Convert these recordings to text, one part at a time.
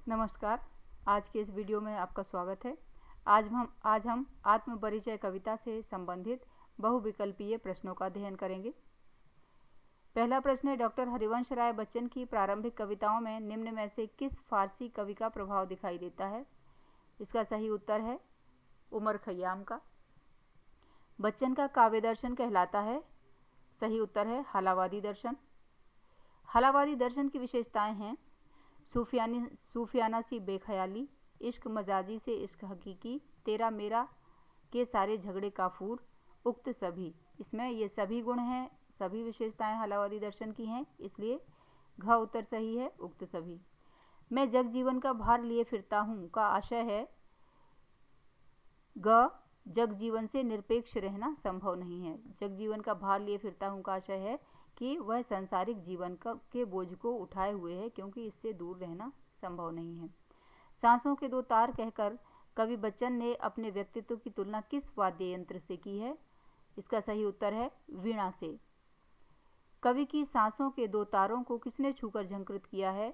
नमस्कार। आज के इस वीडियो में आपका स्वागत है। आज हम आत्म परिचय कविता से संबंधित बहुविकल्पीय प्रश्नों का अध्ययन करेंगे। पहला प्रश्न है, डॉक्टर हरिवंश राय बच्चन की प्रारंभिक कविताओं में निम्न में से किस फारसी कवि का प्रभाव दिखाई देता है? इसका सही उत्तर है उमर खयाम का। बच्चन का काव्य दर्शन कहलाता है, सही उत्तर है हलावादी दर्शन। हलावादी दर्शन की विशेषताएं हैं सूफियाना सी बेख्याली, इश्क मजाजी से इश्क हकीकी, तेरा मेरा के सारे झगड़े काफूर, उक्त सभी। इसमें ये सभी गुण हैं, सभी विशेषताएं हलावादी दर्शन की हैं, इसलिए घ उत्तर सही है उक्त सभी। मैं जग जीवन का भार लिए फिरता हूँ का आशय है ग, जग जीवन से निरपेक्ष रहना संभव नहीं है। जग जीवन का भार लिए फिरता हूँ का आशय है कि वह सांसारिक जीवन के बोझ को उठाए हुए है, क्योंकि इससे दूर रहना संभव नहीं है। सांसों के दो तार कहकर कवि बच्चन ने अपने व्यक्तित्व की तुलना किस वाद्य यंत्र से की है? इसका सही उत्तर है वीणा से। कवि की सांसों के दो तारों को किसने छूकर झंकृत किया है?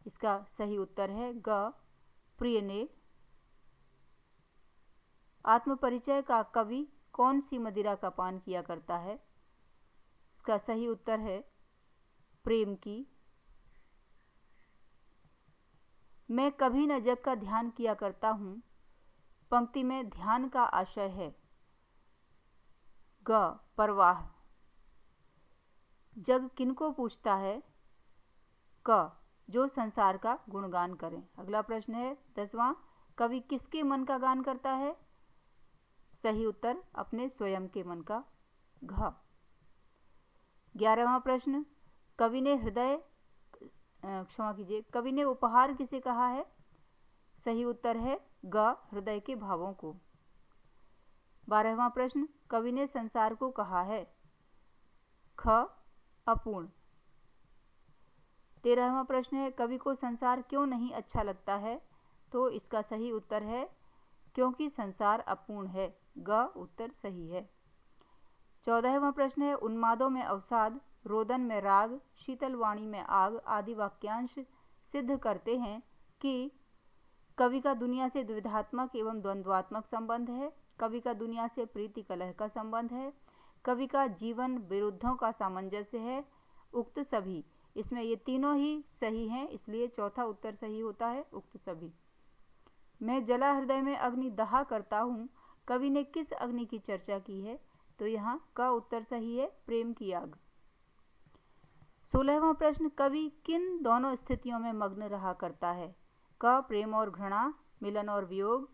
इसका सही उत्तर है ग, प्रिय ने। आत्मपरिचय का कवि कौन सी मदिरा का पान किया करता है? इसका सही उत्तर है प्रेम की। मैं कभी न जग का ध्यान किया करता हूँ, पंक्ति में ध्यान का आशय है ग, परवाह। जग किनको पूछता है? क, जो संसार का गुणगान करें। अगला प्रश्न है 10वां, कवि किसके मन का गान करता है? सही उत्तर अपने स्वयं के मन का, घ। 11वां प्रश्न, कवि ने उपहार किसे कहा है? सही उत्तर है ग, हृदय के भावों को। 12वां प्रश्न, कवि ने संसार को कहा है? ख, अपूर्ण। 13वां प्रश्न है, कवि को संसार क्यों नहीं अच्छा लगता है? तो इसका सही उत्तर है क्योंकि संसार अपूर्ण है, ग उत्तर सही है। 14वां प्रश्न है, उन्मादों में अवसाद, रोदन में राग, शीतल वाणी में आग आदि वाक्यांश सिद्ध करते हैं कि कवि का दुनिया से द्विधात्मक एवं द्वंद्वात्मक संबंध है, कवि का दुनिया से प्रीति कलह का संबंध है, कवि का जीवन विरुद्धों का सामंजस्य है, उक्त सभी। इसमें ये तीनों ही सही हैं, इसलिए चौथा उत्तर सही होता है उक्त सभी। मैं जला हृदय में अग्नि दहा करता हूँ, कवि ने किस अग्नि की चर्चा की है? तो यहाँ का उत्तर सही है प्रेम की आग। 16वां प्रश्न, कवि किन दोनों स्थितियों में मग्न रहा करता है? क, प्रेम और घृणा, मिलन और वियोग,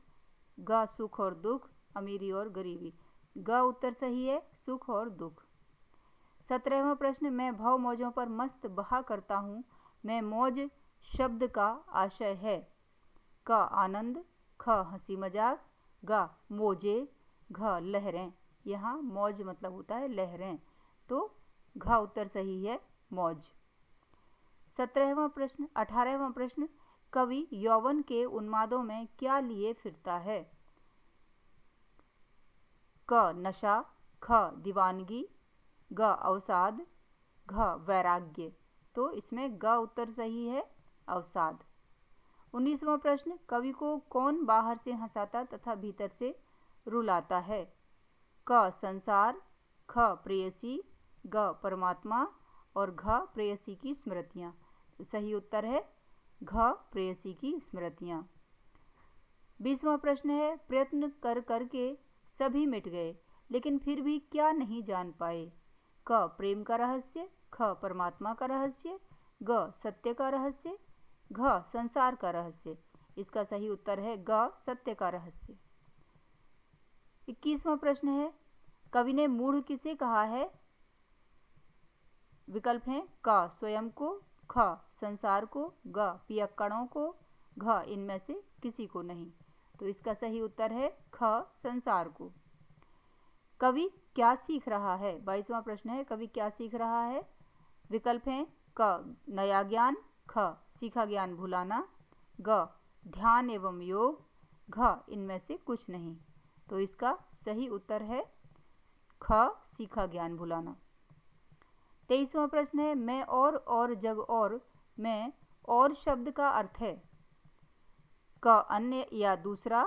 ग, सुख और दुख, अमीरी और गरीबी। ग उत्तर सही है सुख और दुख। 17वां प्रश्न, मैं भव मौजों पर मस्त बहा करता हूँ, मैं मौज शब्द का आशय है? क, आनंद, ख, हंसी मजाक, ग, मौजे, घ, लहरें। यहाँ मौज मतलब होता है लहरें, तो घ उत्तर सही है मौज। 18वां प्रश्न, कवि यौवन के उन्मादों में क्या लिए फिरता है? क, नशा, ख, दीवानगी, ग, अवसाद, घ, वैराग्य। तो इसमें ग उत्तर सही है अवसाद। 19वां प्रश्न, कवि को कौन बाहर से हंसाता तथा भीतर से रुलाता है? क, संसार, ख, प्रेयसी, ग, परमात्मा और घ, प्रेयसी की स्मृतियाँ। तो सही उत्तर है घ, प्रेयसी की स्मृतियाँ। 20वां प्रश्न है, प्रयत्न कर करके सभी मिट गए, लेकिन फिर भी क्या नहीं जान पाए? क, प्रेम का रहस्य, ख, परमात्मा का रहस्य, ग, सत्य का रहस्य, घ, संसार का रहस्य। इसका सही उत्तर है ग, सत्य का रहस्य। 21वां प्रश्न है, कवि ने मूढ़ किसे कहा है? विकल्प हैं क, स्वयं को, ख, संसार को, ग, पियक्कड़ों को, घ, इनमें से किसी को नहीं। तो इसका सही उत्तर है ख, संसार को। कवि क्या सीख रहा है? 22वां प्रश्न है, कवि क्या सीख रहा है? विकल्प हैं क, नया ज्ञान, ख, सीखा ज्ञान भुलाना, ग, ध्यान एवं योग, घ, इनमें से कुछ नहीं। तो इसका सही उत्तर है ख, सीखा ज्ञान भुलाना। 23वां प्रश्न है, मैं और जग और में और शब्द का अर्थ है? क अन्य या दूसरा,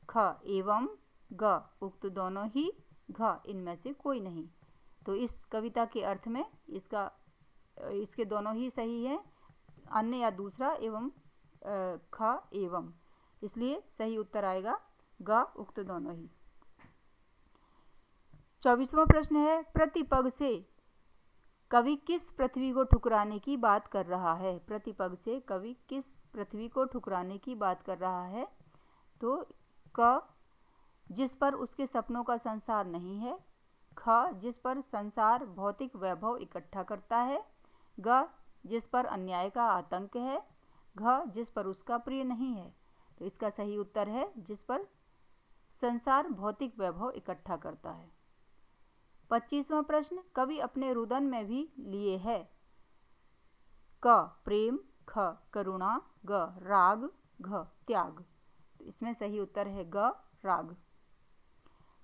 ख एवं, ग उक्त दोनों ही, घ इनमें से कोई नहीं। तो इस कविता के अर्थ में इसके दोनों ही सही है, अन्य या दूसरा एवं ख एवं, इसलिए सही उत्तर आएगा ग उक्त दोनों ही। 24वां प्रश्न है, प्रतिपग से कवि किस पृथ्वी को ठुकराने की बात कर रहा है? प्रतिपग से कवि किस पृथ्वी को ठुकराने की बात कर रहा है? तो क जिस पर उसके सपनों का संसार नहीं है, ख जिस पर संसार भौतिक वैभव इकट्ठा करता है, ग जिस पर अन्याय का आतंक है, घ जिस पर उसका प्रिय नहीं है। तो इसका सही उत्तर है जिस पर संसार भौतिक वैभव इकट्ठा करता है। 25वां प्रश्न, कवि अपने रुदन में भी लिए है, क प्रेम, ख करुणा, ग राग, घ त्याग। तो इसमें सही उत्तर है ग राग।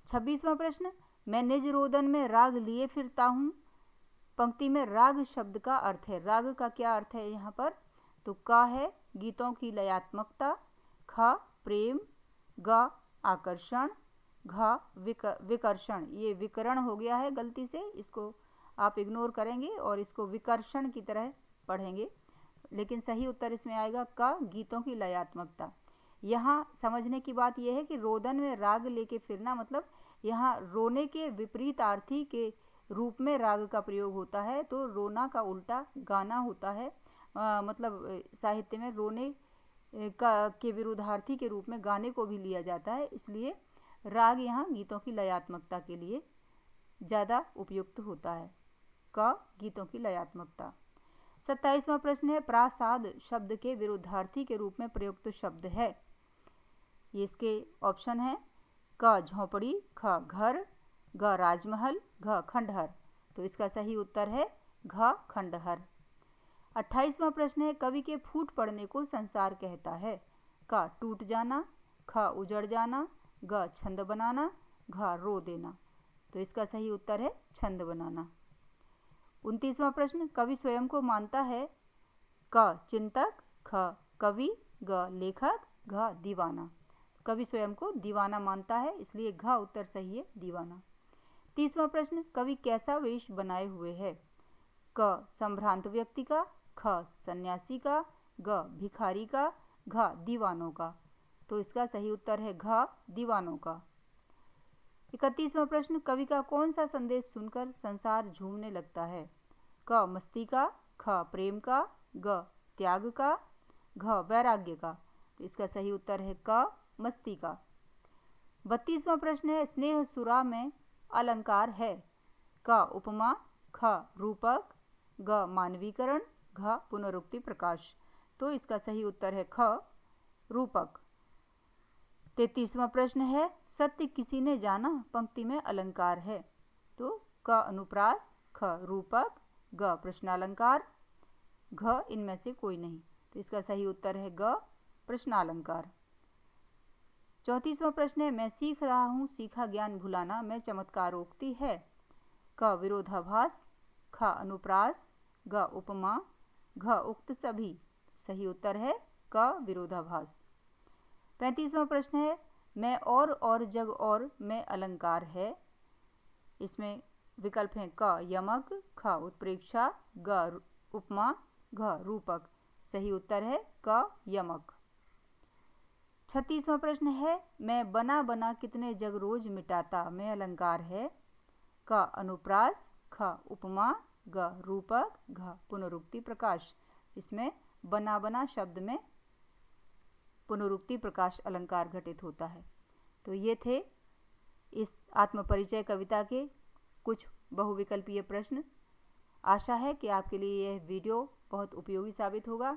26वां प्रश्न, मैं निज रोदन में राग लिए फिरता हूँ। पंक्ति में राग शब्द का अर्थ है, राग का क्या अर्थ है यहाँ पर? तो क है गीतों की लयात्मकता, ख प्रेम, ग आकर्षण, घ विकर्षण। ये विकरण हो गया है गलती से, इसको आप इग्नोर करेंगे और इसको विकर्षण की तरह पढ़ेंगे, लेकिन सही उत्तर इसमें आएगा क गीतों की लयात्मकता। यहाँ समझने की बात यह है कि रोदन में राग लेके फिरना मतलब यहाँ रोने के विपरीतार्थी के रूप में राग का प्रयोग होता है। तो रोना का उल्टा गाना होता है, मतलब साहित्य में रोने के विरोधार्थी के रूप में गाने को भी लिया जाता है, इसलिए राग यहाँ गीतों की लयात्मकता के लिए ज़्यादा उपयुक्त होता है। क गीतों की लयात्मकता। 27वां प्रश्न है, प्रासाद शब्द के विरोधार्थी के रूप में प्रयुक्त शब्द है। ये इसके ऑप्शन है, क झोंपड़ी, ख घर, ग राजमहल, घ खंडहर। तो इसका सही उत्तर है घ खंडहर। 28वां प्रश्न है, कवि के फूट पड़ने को संसार कहता है, क टूट जाना, ख उजड़ जाना, ग छंद बनाना, घ रो देना। तो इसका सही उत्तर है छंद बनाना। 29वां प्रश्न, कवि स्वयं को मानता है, क चिंतक, ख कवि, ग लेखक, घ दीवाना। कवि स्वयं को दीवाना मानता है, इसलिए घ उत्तर सही है दीवाना। 30वां प्रश्न, कवि कैसा वेश बनाए हुए है? क संभ्रांत व्यक्ति का, ख सन्यासी का, ग भिखारी का, घ दीवानों का। तो इसका सही उत्तर है घ दीवानों का। 31वां प्रश्न, कवि का कौन सा संदेश सुनकर संसार झूमने लगता है? क मस्ती का, ख प्रेम का, ग त्याग का, घ वैराग्य का। तो इसका सही उत्तर है क मस्ती का। 32वां प्रश्न है, स्नेह सुरा में अलंकार है, क उपमा, ख रूपक, ग मानवीकरण, घ पुनरुक्ति प्रकाश। तो इसका सही उत्तर है ख रूपक। 33वां प्रश्न है, सत्य किसी ने जाना पंक्ति में अलंकार है, तो क अनुप्रास, ख रूपक, ग प्रश्नालंकार, घ इनमें से कोई नहीं। तो इसका सही उत्तर है ग प्रश्नालंकार। 34वां प्रश्न है, मैं सीख रहा हूँ सीखा ज्ञान भुलाना में चमत्कारोक्ति है, क विरोधाभास, ख अनुप्रास, ग उपमा, घ उक्त सभी। सही उत्तर है क विरोधाभास। 35वां प्रश्न है, मैं और जग और में अलंकार है। इसमें विकल्प हैं क यमक, ख उत्प्रेक्षा, ग उपमा, घ रूपक। सही उत्तर है क यमक। 36वां प्रश्न है, मैं बना बना कितने जग रोज मिटाता में अलंकार है, क अनुप्रास, ख उपमा, ग रूपक, घ पुनरुक्ति प्रकाश। इसमें बना बना शब्द में पुनरुक्ति प्रकाश अलंकार घटित होता है। तो ये थे इस आत्मपरिचय कविता के कुछ बहुविकल्पीय प्रश्न। आशा है कि आपके लिए यह वीडियो बहुत उपयोगी साबित होगा।